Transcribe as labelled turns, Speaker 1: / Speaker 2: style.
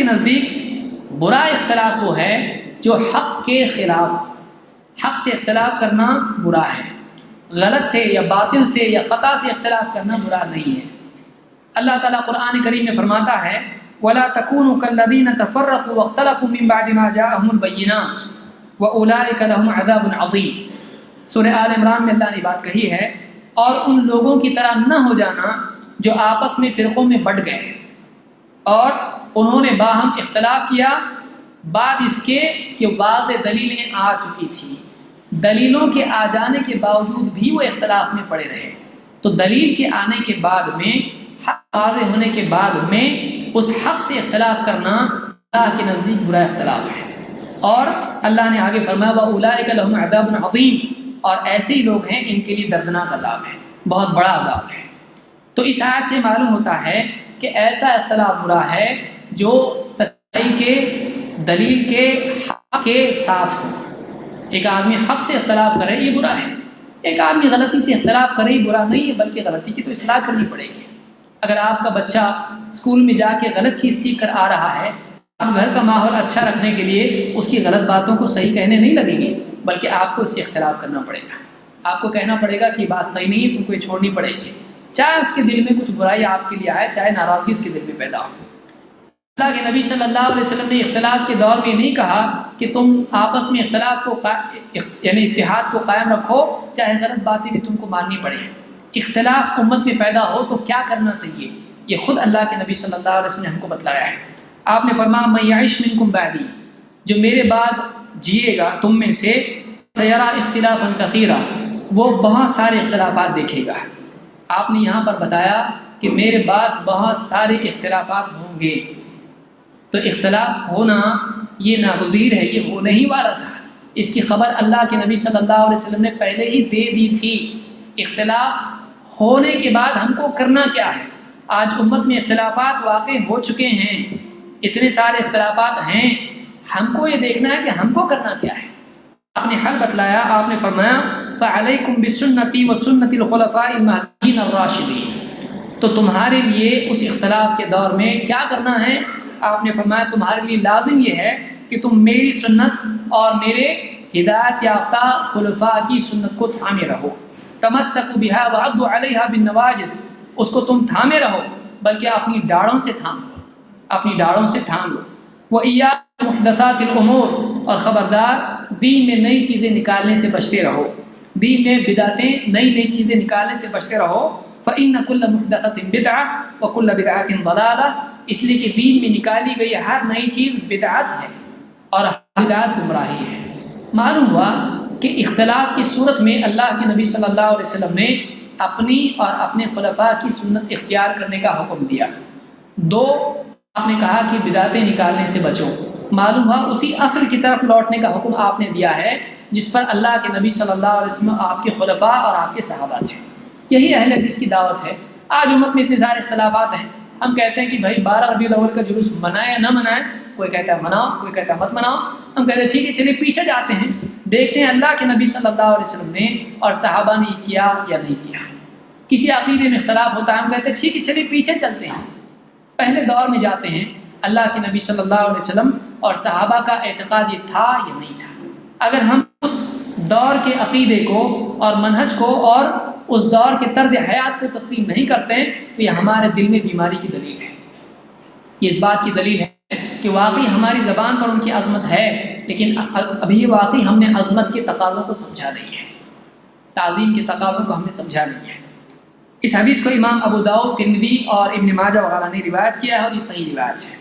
Speaker 1: نزدیک برا اختلاف وہ ہے جو حق کے خلاف، حق سے اختلاف کرنا برا ہے، غلط سے یا باطل سے یا خطا سے اختلاف کرنا برا نہیں ہے۔ اللہ تعالیٰ قرآن کریم میں فرماتا ہے وَلَا تَكُونُوا كَالَّذِينَ تَفَرَّقُوا وَاخْتَلَفُوا مِن بَعْدِ مَا جَاءَهُمُ الْبَيِّنَاتُ وَأُولَٰئِكَ لَهُمْ عَذَابٌ عَظِيمٌ۔ سورہ آل عمران میں اللہ نے بات کہی ہے، اور ان لوگوں کی طرح نہ ہو جانا جو آپس میں فرقوں میں بٹ گئے اور انہوں نے باہم اختلاف کیا بعد اس کے کہ واضح دلیلیں آ چکی تھیں، دلیلوں کے آ جانے کے باوجود بھی وہ اختلاف میں پڑے رہے۔ تو دلیل کے آنے کے بعد میں، حق واضح ہونے کے بعد میں اس حق سے اختلاف کرنا اللہ کے نزدیک برا اختلاف ہے۔ اور اللہ نے آگے فرمایا وَأُولَٰئِكَ لَهُمْ عَذَابٌ عَظِيمٌ، اور ایسے ہی لوگ ہیں ان کے لیے دردناک عذاب ہے، بہت بڑا عذاب ہے۔ تو اس آیت سے معلوم ہوتا ہے کہ ایسا اختلاف برا ہے جو سچائی کے، دلیل کے، حق کے ساتھ ہو۔ ایک آدمی حق سے اختلاف کرے یہ برا ہے، ایک آدمی غلطی سے اختلاف کرے یہ برا نہیں ہے، بلکہ غلطی کی تو اصلاح کرنی پڑے گی۔ اگر آپ کا بچہ اسکول میں جا کے غلط چیز سیکھ کر آ رہا ہے، آپ گھر کا ماحول اچھا رکھنے کے لیے اس کی غلط باتوں کو صحیح کہنے نہیں لگیں گے، بلکہ آپ کو اس سے اختلاف کرنا پڑے گا۔ آپ کو کہنا پڑے گا کہ یہ بات صحیح نہیں ہے، تم کو یہ چھوڑنی پڑے گی، چاہے اس کے دل میں کچھ برائی آپ کے لیے آئے، چاہے ناراضی اس کے دل میں پیدا ہو۔ اللہ کے نبی صلی اللہ علیہ وسلم نے اختلاف کے دور میں نہیں کہا کہ تم آپس میں اختلاف کو یعنی اتحاد کو قائم رکھو، چاہے غلط باتیں بھی تم کو ماننی پڑے۔ اختلاف امت میں پیدا ہو تو کیا کرنا چاہیے، یہ خود اللہ کے نبی صلی اللہ علیہ وسلم نے ہم کو بتلایا ہے۔ آپ نے فرمایا من یعش منکم بعدی، جو میرے بعد جیے گا تم میں سے، سیرا اختلافا کثیرا، وہ بہت سارے اختلافات دیکھے گا۔ آپ نے یہاں پر بتایا کہ میرے بعد بہت سارے اختلافات ہوں گے، تو اختلاف ہونا یہ ناگزیر ہے، یہ ہونے ہی والا تھا۔ اس کی خبر اللہ کے نبی صلی اللہ علیہ وسلم نے پہلے ہی دے دی تھی۔ اختلاف ہونے کے بعد ہم کو کرنا کیا ہے؟ آج امت میں اختلافات واقع ہو چکے ہیں، اتنے سارے اختلافات ہیں، ہم کو یہ دیکھنا ہے کہ ہم کو کرنا کیا ہے۔ آپ نے حل بتلایا، آپ نے فرمایا فَعَلَيْكُمْ بِسُنَّتِي وَسُنَّتِ الْخُلَفَاءِ الْمَهْدِيِّينَ الرَّاشِدِينَ، تو تمہارے لیے اس اختلاف کے دور میں کیا کرنا ہے؟ آپ نے فرمایا تمہارے لیے لازم یہ ہے کہ تم میری سنت اور میرے ہدایت یافتہ خلفاء کی سنت کو تھامے رہو۔ تمسکوا بها وعضوا علیہا بالنواجذ، اس کو تم تھامے رہو، بلکہ اپنی ڈاڑوں سے تھام لو، اپنی ڈاڑوں سے تھام لو۔ وَإِيَّاكُم مُحْدَثَاتِ الْأُمُورِ، اور خبردار دین میں نئی چیزیں نکالنے سے بچتے رہو، دین میں بدعتیں، نئی نئی چیزیں نکالنے سے بچتے رہو۔ فَإِنَّ كُلَّ مُحْدَثَةٍ بِدْعَةٍ وَكُلَّ بِدْعَةٍ ضَلَالَةٍ، اس لیے کہ دین میں نکالی گئی ہر نئی چیز بدعت ہے اور ہر بدعت گمراہی ہے۔ معلوم ہوا کہ اختلاف کی صورت میں اللہ کے نبی صلی اللہ علیہ وسلم نے اپنی اور اپنے خلفاء کی سنت اختیار کرنے کا حکم دیا۔ دو، آپ نے کہا کہ بدعتیں نکالنے سے بچو، معلوم ہوا اسی اصل کی طرف لوٹنے کا حکم آپ نے دیا ہے جس پر اللہ کے نبی صلی اللہ علیہ وسلم، آپ کے خلفاء اور آپ کے صحابہ تھے۔ یہی اہل حدیث کی دعوت ہے۔ آج امت میں اتنے سارے اختلافات ہیں، ہم کہتے ہیں کہ بھائی 12 ربیع الاول کا جلوس منائے یا نہ منائے، کوئی کہتا ہے مناؤ، کوئی کہتا ہے مت مناؤ۔ ہم کہتے ہیں ٹھیک ہے چلیے پیچھے جاتے ہیں، دیکھتے ہیں اللہ کے نبی صلی اللہ علیہ وسلم نے اور صحابہ نے کیا یا نہیں کیا۔ کسی عقیدے میں اختلاف ہوتا ہے، ہم کہتے ہیں ٹھیک ہے چلیے پیچھے چلتے ہیں، پہلے دور میں جاتے ہیں اللہ کے نبی صلی اللہ علیہ وسلم اور صحابہ کا اعتقاد یہ تھا یا نہیں تھا۔ اگر ہم اس دور کے عقیدے کو اور منہج کو اور اس دور کے طرز حیات کو تسلیم نہیں کرتے ہیں تو یہ ہمارے دل میں بیماری کی دلیل ہے، یہ اس بات کی دلیل ہے کہ واقعی ہماری زبان پر ان کی عظمت ہے، لیکن ابھی واقعی ہم نے عظمت کے تقاضوں کو سمجھا نہیں ہے، تعظیم کے تقاضوں کو ہم نے سمجھا نہیں ہے۔ اس حدیث کو امام ابو داؤد، ترمذی اور ابن ماجہ وغیرہ نے روایت کیا ہے اور یہ صحیح روایت ہے۔